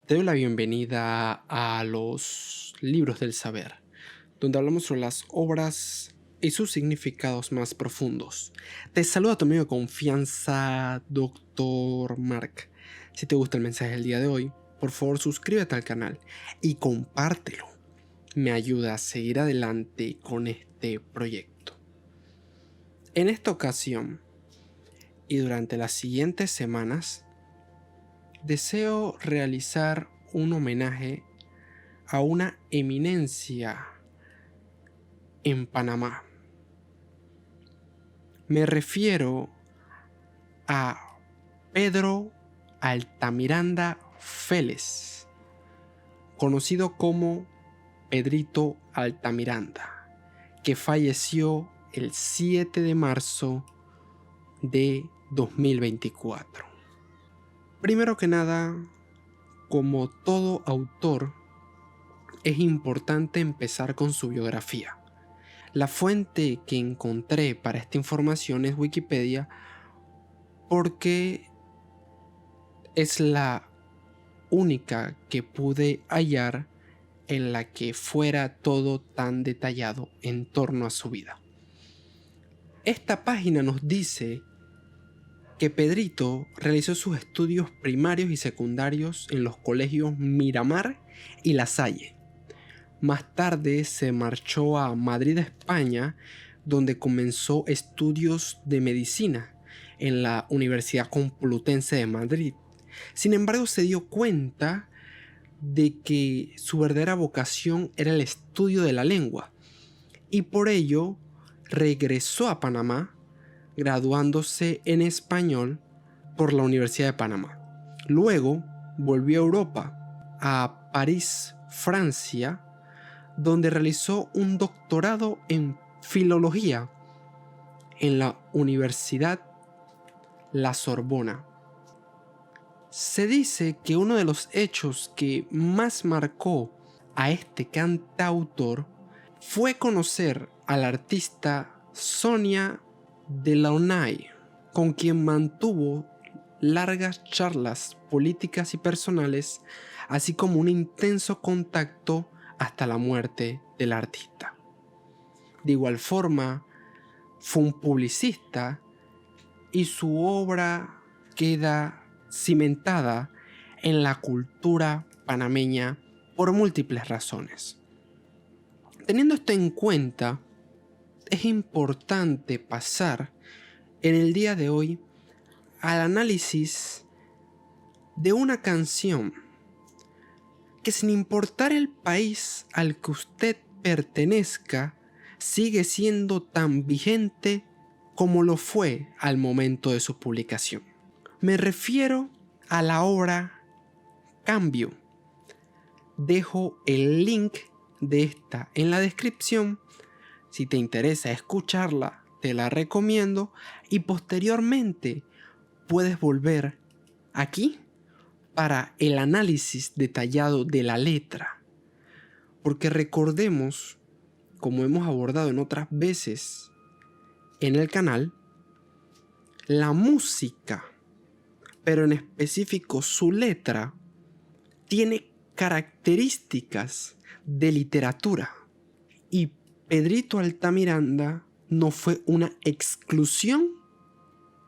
Te doy la bienvenida a los libros del saber, donde hablamos sobre las obras y sus significados más profundos. Te saluda tu amigo de confianza, Dr. Mark. Si te gusta el mensaje del día de hoy, por favor suscríbete al canal y compártelo. Me ayuda a seguir adelante con este proyecto. En esta ocasión y durante las siguientes semanas, deseo realizar un homenaje a una eminencia en Panamá. Me refiero a Pedro Altamiranda Félez, conocido como Pedrito Altamiranda, que falleció el 7 de marzo de 2024. Primero que nada, como todo autor, es importante empezar con su biografía. La fuente que encontré para esta información es Wikipedia, porque es la única que pude hallar en la que fuera todo tan detallado en torno a su vida. Esta página nos dice que Pedrito realizó sus estudios primarios y secundarios en los colegios Miramar y La Salle. Más tarde se marchó a Madrid, España, donde comenzó estudios de medicina en la Universidad Complutense de Madrid. Sin embargo, se dio cuenta de que su verdadera vocación era el estudio de la lengua y por ello regresó a Panamá, graduándose en español por la Universidad de Panamá. Luego volvió a Europa, a París, Francia, donde realizó un doctorado en filología en la Universidad La Sorbona. Se dice que uno de los hechos que más marcó a este cantautor fue conocer al artista Sonia Delaunay, con quien mantuvo largas charlas políticas y personales, así como un intenso contacto hasta la muerte del artista. De igual forma, fue un publicista y su obra queda cimentada en la cultura panameña por múltiples razones. Teniendo esto en cuenta, es importante pasar en el día de hoy al análisis de una canción que, sin importar el país al que usted pertenezca, sigue siendo tan vigente como lo fue al momento de su publicación. Me refiero a la obra Cambio. Dejo el link de esta en la descripción. Si te interesa escucharla, te la recomiendo y posteriormente puedes volver aquí para el análisis detallado de la letra. Porque recordemos, como hemos abordado en otras veces en el canal, la música, pero en específico su letra, tiene características de literatura. Y Pedrito Altamiranda no fue una exclusión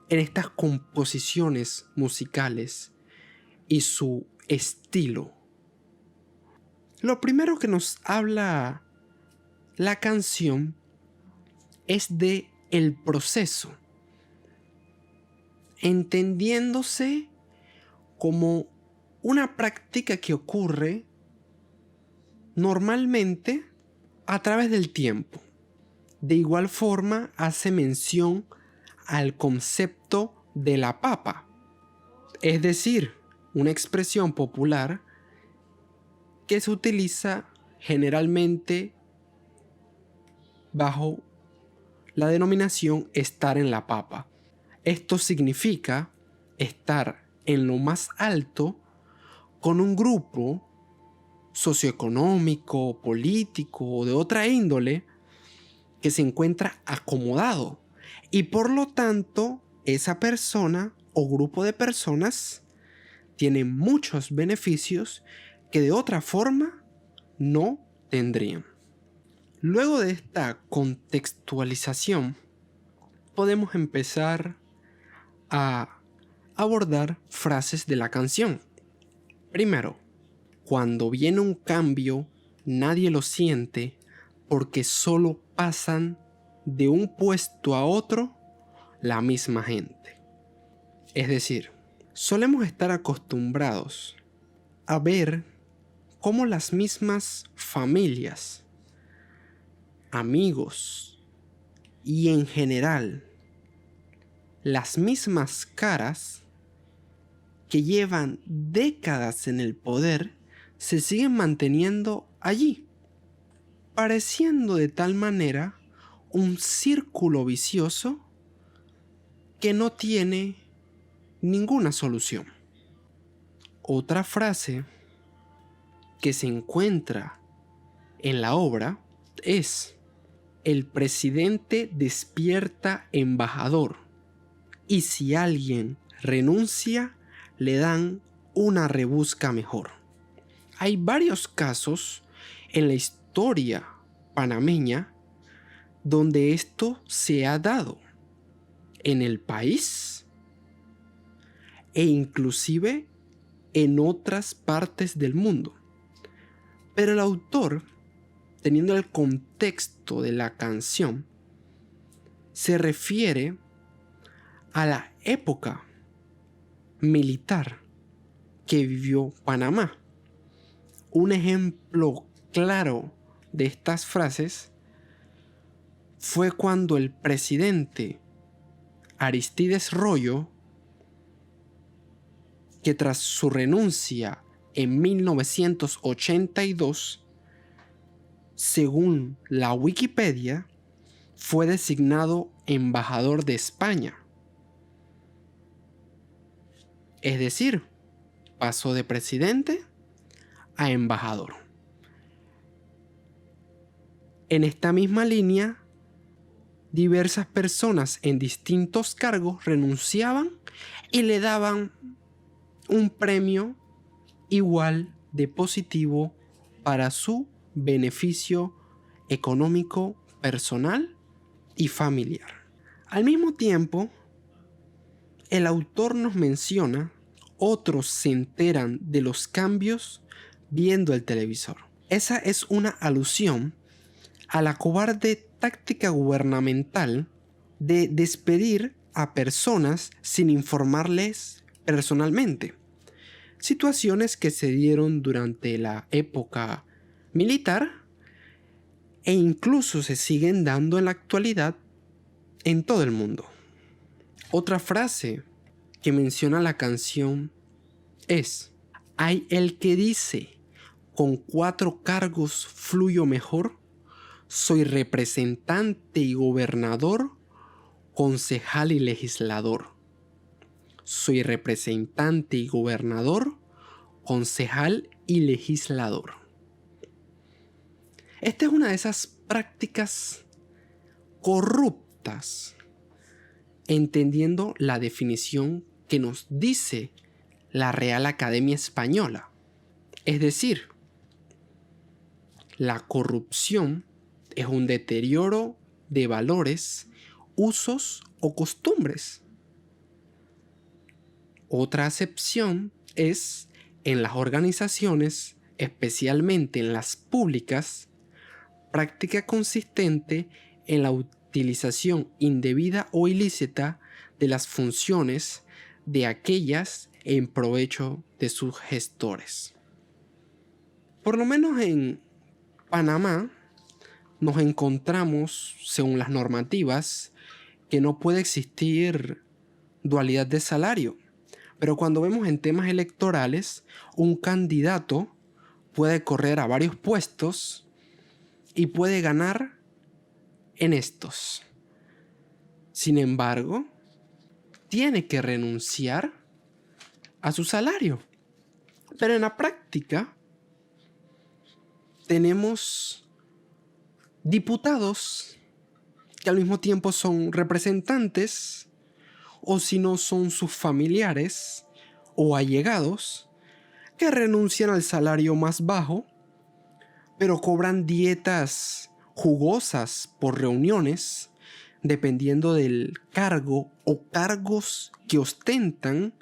en estas composiciones musicales y su estilo. Lo primero que nos habla la canción es de el proceso, entendiéndose como una práctica que ocurre normalmente a través del tiempo. De igual forma hace mención al concepto de la papa, es decir, una expresión popular que se utiliza generalmente bajo la denominación estar en la papa. Esto significa estar en lo más alto con un grupo socioeconómico, político o de otra índole que se encuentra acomodado y por lo tanto esa persona o grupo de personas tiene muchos beneficios que de otra forma no tendrían. Luego de esta contextualización, podemos empezar a abordar frases de la canción. Primero, cuando viene un cambio, nadie lo siente porque solo pasan de un puesto a otro la misma gente. Es decir, solemos estar acostumbrados a ver cómo las mismas familias, amigos y en general las mismas caras que llevan décadas en el poder se siguen manteniendo allí, pareciendo de tal manera un círculo vicioso que no tiene ninguna solución. Otra frase que se encuentra en la obra es: el presidente despierta embajador y si alguien renuncia le dan una rebusca mejor. Hay varios casos en la historia panameña donde esto se ha dado en el país e inclusive en otras partes del mundo. Pero el autor, teniendo el contexto de la canción, se refiere a la época militar que vivió Panamá. Un ejemplo claro de estas frases fue cuando el presidente Aristides Royo, que tras su renuncia en 1982, según la Wikipedia, fue designado embajador de España. Es decir, pasó de presidente a embajador. En esta misma línea, diversas personas en distintos cargos renunciaban y le daban un premio igual de positivo para su beneficio económico, personal y familiar. Al mismo tiempo, el autor nos menciona: otros se enteran de los cambios viendo el televisor. Esa es una alusión a la cobarde táctica gubernamental de despedir a personas sin informarles personalmente. Situaciones que se dieron durante la época militar e incluso se siguen dando en la actualidad en todo el mundo. Otra frase que menciona la canción es: hay el que dice, con 4 cargos fluyo mejor, soy representante y gobernador, concejal y legislador. Soy representante y gobernador, concejal y legislador. Esta es una de esas prácticas corruptas, entendiendo la definición que nos dice la Real Academia Española. Es decir, la corrupción es un deterioro de valores, usos o costumbres. Otra acepción es en las organizaciones, especialmente en las públicas, práctica consistente en la utilización indebida o ilícita de las funciones de aquellas en provecho de sus gestores. Por lo menos en Panamá nos encontramos, según las normativas, que no puede existir dualidad de salario. Pero cuando vemos en temas electorales, un candidato puede correr a varios puestos y puede ganar en estos. Sin embargo, tiene que renunciar a su salario. Pero en la práctica tenemos diputados que al mismo tiempo son representantes, o si no son sus familiares o allegados que renuncian al salario más bajo, pero cobran dietas jugosas por reuniones, dependiendo del cargo o cargos que ostentan,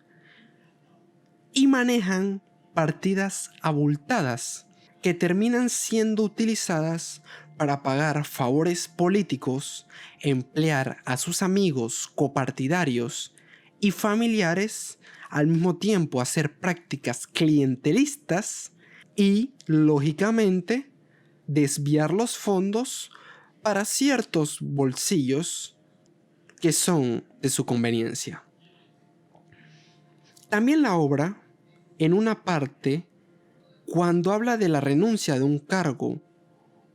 y manejan partidas abultadas que terminan siendo utilizadas para pagar favores políticos, emplear a sus amigos, copartidarios y familiares, al mismo tiempo hacer prácticas clientelistas y, lógicamente, desviar los fondos para ciertos bolsillos que son de su conveniencia. También la obra, en una parte, cuando habla de la renuncia de un cargo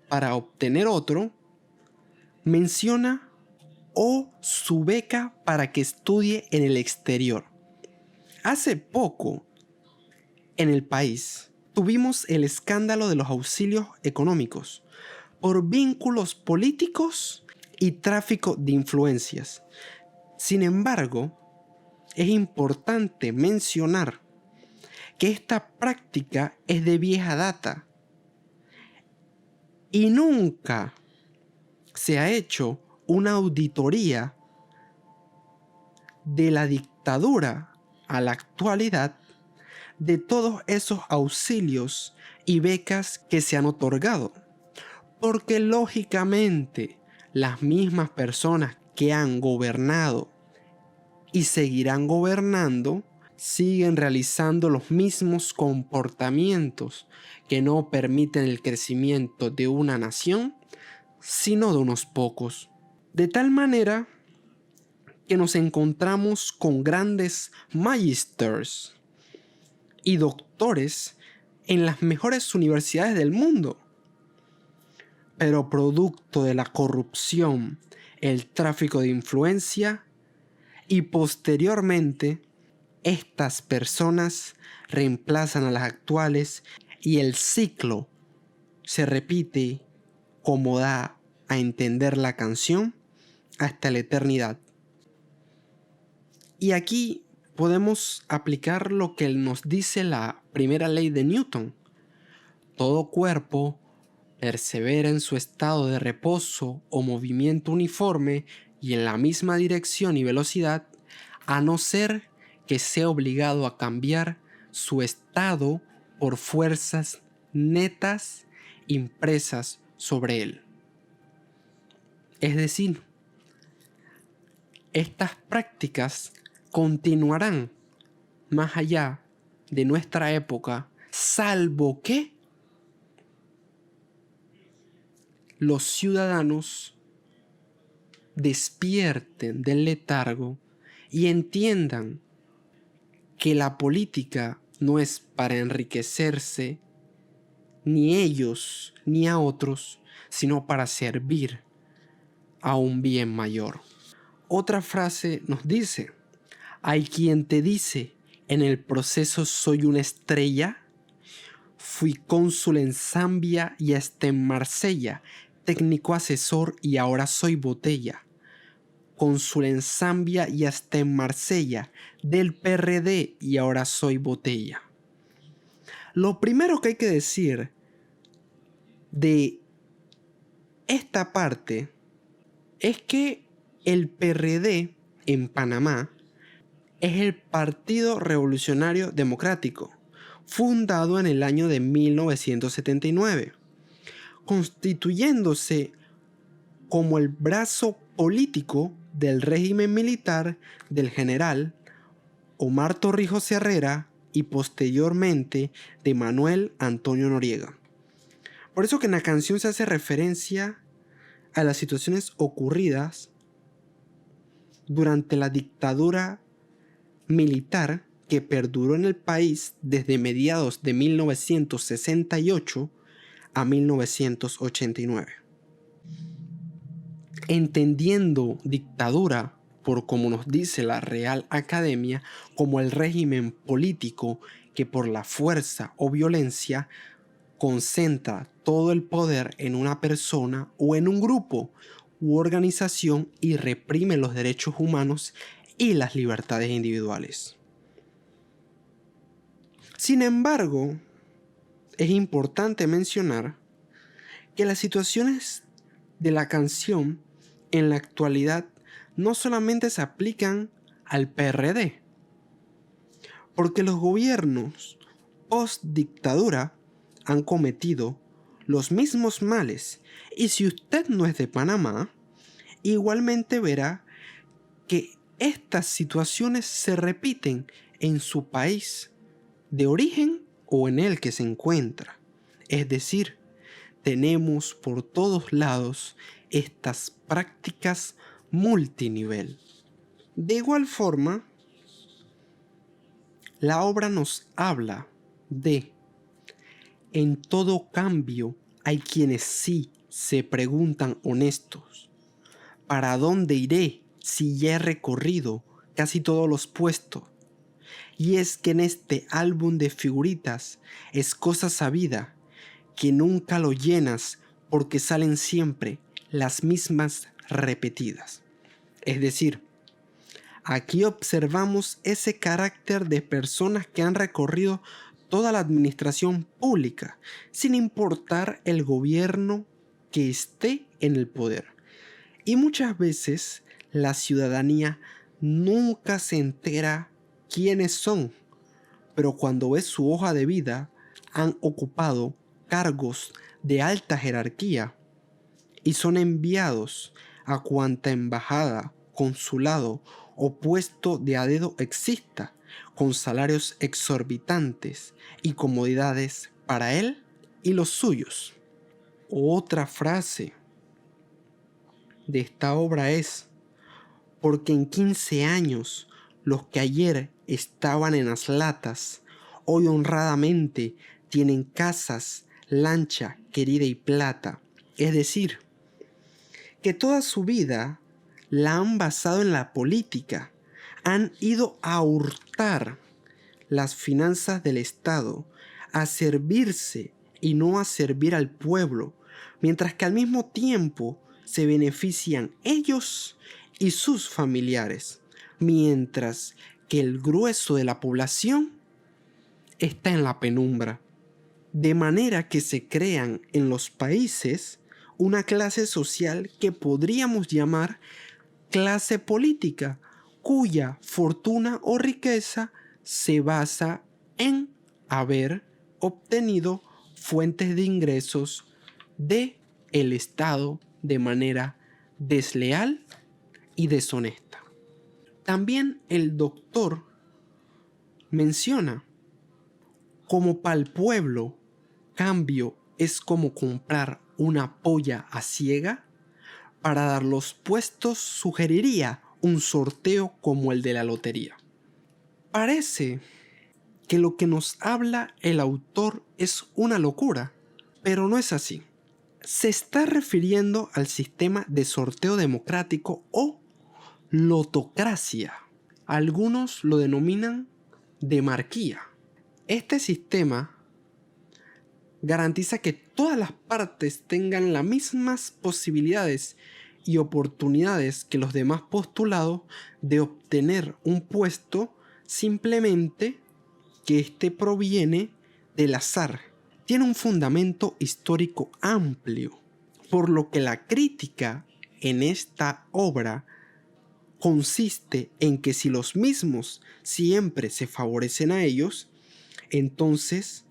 para obtener otro, menciona su beca para que estudie en el exterior. Hace poco, en el país, tuvimos el escándalo de los auxilios económicos por vínculos políticos y tráfico de influencias. Sin embargo, es importante mencionar que esta práctica es de vieja data y nunca se ha hecho una auditoría de la dictadura a la actualidad de todos esos auxilios y becas que se han otorgado, porque lógicamente las mismas personas que han gobernado y seguirán gobernando siguen realizando los mismos comportamientos que no permiten el crecimiento de una nación, sino de unos pocos. De tal manera que nos encontramos con grandes magisters y doctores en las mejores universidades del mundo, pero producto de la corrupción, el tráfico de influencia, y posteriormente estas personas reemplazan a las actuales y el ciclo se repite, como da a entender la canción, hasta la eternidad. Y aquí podemos aplicar lo que nos dice la primera ley de Newton. Todo cuerpo persevera en su estado de reposo o movimiento uniforme y en la misma dirección y velocidad, a no ser que sea obligado a cambiar su estado por fuerzas netas impresas sobre él. Es decir, estas prácticas continuarán más allá de nuestra época, salvo que los ciudadanos despierten del letargo y entiendan que la política no es para enriquecerse ni ellos ni a otros, sino para servir a un bien mayor. Otra frase nos dice: hay quien te dice, en el proceso soy una estrella, fui cónsul en Zambia y hasta en Marsella, técnico asesor y ahora soy botella. Cónsul en Zambia y hasta en Marsella, del PRD y ahora soy botella. Lo primero que hay que decir de esta parte es que el PRD en Panamá es el Partido Revolucionario Democrático, fundado en el año de 1979, constituyéndose como el brazo político del régimen militar del general Omar Torrijos Herrera y posteriormente de Manuel Antonio Noriega. Por eso que en la canción se hace referencia a las situaciones ocurridas durante la dictadura militar que perduró en el país desde mediados de 1968 a 1989. Entendiendo dictadura, por como nos dice la Real Academia, como el régimen político que por la fuerza o violencia concentra todo el poder en una persona o en un grupo u organización y reprime los derechos humanos y las libertades individuales. Sin embargo, es importante mencionar que las situaciones de la canción en la actualidad no solamente se aplican al PRD, porque los gobiernos post-dictadura han cometido los mismos males, y si usted no es de Panamá, igualmente verá que estas situaciones se repiten en su país de origen o en el que se encuentra. Es decir, tenemos por todos lados estas prácticas multinivel. De igual forma, la obra nos habla de: en todo cambio hay quienes sí se preguntan honestos, ¿para dónde iré si ya he recorrido casi todos los puestos? Y es que en este álbum de figuritas es cosa sabida que nunca lo llenas porque salen siempre las mismas repetidas. Es decir, aquí observamos ese carácter de personas que han recorrido toda la administración pública, sin importar el gobierno que esté en el poder. Y muchas veces la ciudadanía nunca se entera quiénes son, pero cuando ves su hoja de vida, han ocupado cargos de alta jerarquía y son enviados a cuanta embajada, consulado o puesto de a dedo exista, con salarios exorbitantes y comodidades para él y los suyos. Otra frase de esta obra es: porque en 15 años los que ayer estaban en las latas, hoy honradamente tienen casas, lancha, querida y plata. Es decir, que toda su vida la han basado en la política, han ido a hurtar las finanzas del Estado, a servirse y no a servir al pueblo, mientras que al mismo tiempo se benefician ellos y sus familiares, mientras que el grueso de la población está en la penumbra. De manera que se crean en los países una clase social que podríamos llamar clase política, cuya fortuna o riqueza se basa en haber obtenido fuentes de ingresos del Estado de manera desleal y deshonesta. También el doctor menciona: como para el pueblo, cambio es como comprar una polla a ciega, para dar los puestos sugeriría un sorteo como el de la lotería. Parece que lo que nos habla el autor es una locura, pero no es así. Se está refiriendo al sistema de sorteo democrático o lotocracia. Algunos lo denominan demarquía. Este sistema garantiza que todas las partes tengan las mismas posibilidades y oportunidades que los demás postulados de obtener un puesto, simplemente que éste proviene del azar. Tiene un fundamento histórico amplio, por lo que la crítica en esta obra consiste en que si los mismos siempre se favorecen a ellos, entonces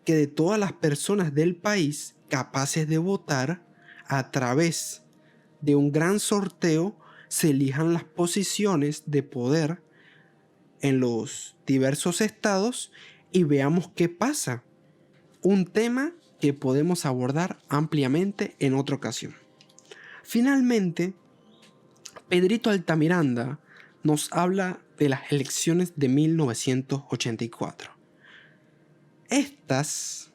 que de todas las personas del país capaces de votar, a través de un gran sorteo se elijan las posiciones de poder en los diversos estados y veamos qué pasa. Un tema que podemos abordar ampliamente en otra ocasión. Finalmente, Pedrito Altamiranda nos habla de las elecciones de 1984. Estas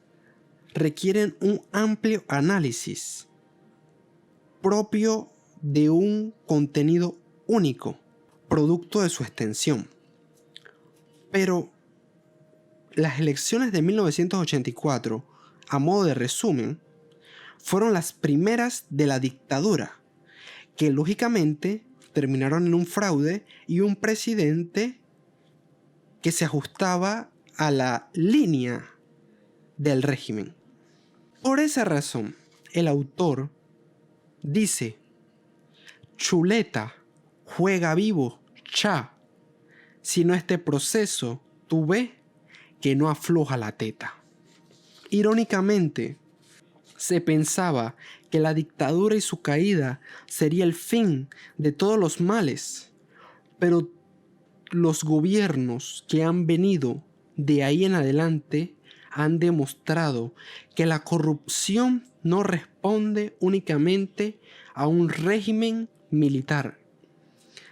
requieren un amplio análisis propio de un contenido único, producto de su extensión. Pero las elecciones de 1984, a modo de resumen, fueron las primeras de la dictadura, que lógicamente terminaron en un fraude y un presidente que se ajustaba a la línea del régimen. Por esa razón, el autor dice: chuleta, juega vivo, cha. Si no este proceso, tú ves que no afloja la teta. Irónicamente, se pensaba que la dictadura y su caída sería el fin de todos los males, pero los gobiernos que han venido de ahí en adelante han demostrado que la corrupción no responde únicamente a un régimen militar,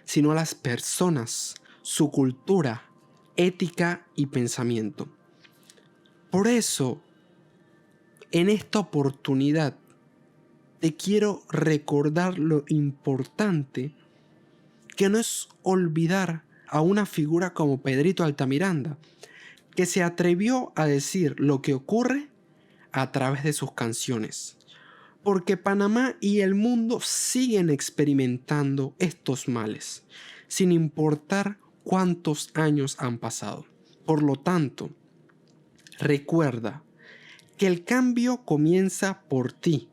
sino a las personas, su cultura, ética y pensamiento. Por eso, en esta oportunidad, te quiero recordar lo importante que no es olvidar a una figura como Pedrito Altamiranda, que se atrevió a decir lo que ocurre a través de sus canciones. Porque Panamá y el mundo siguen experimentando estos males, sin importar cuántos años han pasado. Por lo tanto, recuerda que el cambio comienza por ti.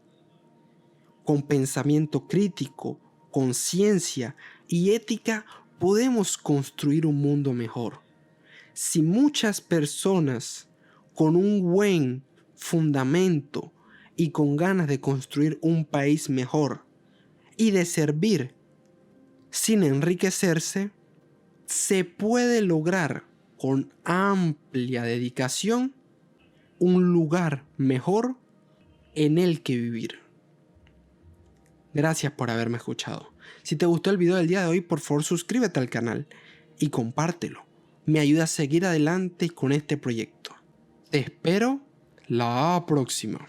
Con pensamiento crítico, conciencia y ética podemos construir un mundo mejor. Si muchas personas con un buen fundamento y con ganas de construir un país mejor y de servir sin enriquecerse, se puede lograr con amplia dedicación un lugar mejor en el que vivir. Gracias por haberme escuchado. Si te gustó el video del día de hoy, por favor suscríbete al canal y compártelo. Me ayuda a seguir adelante con este proyecto. Te espero la próxima.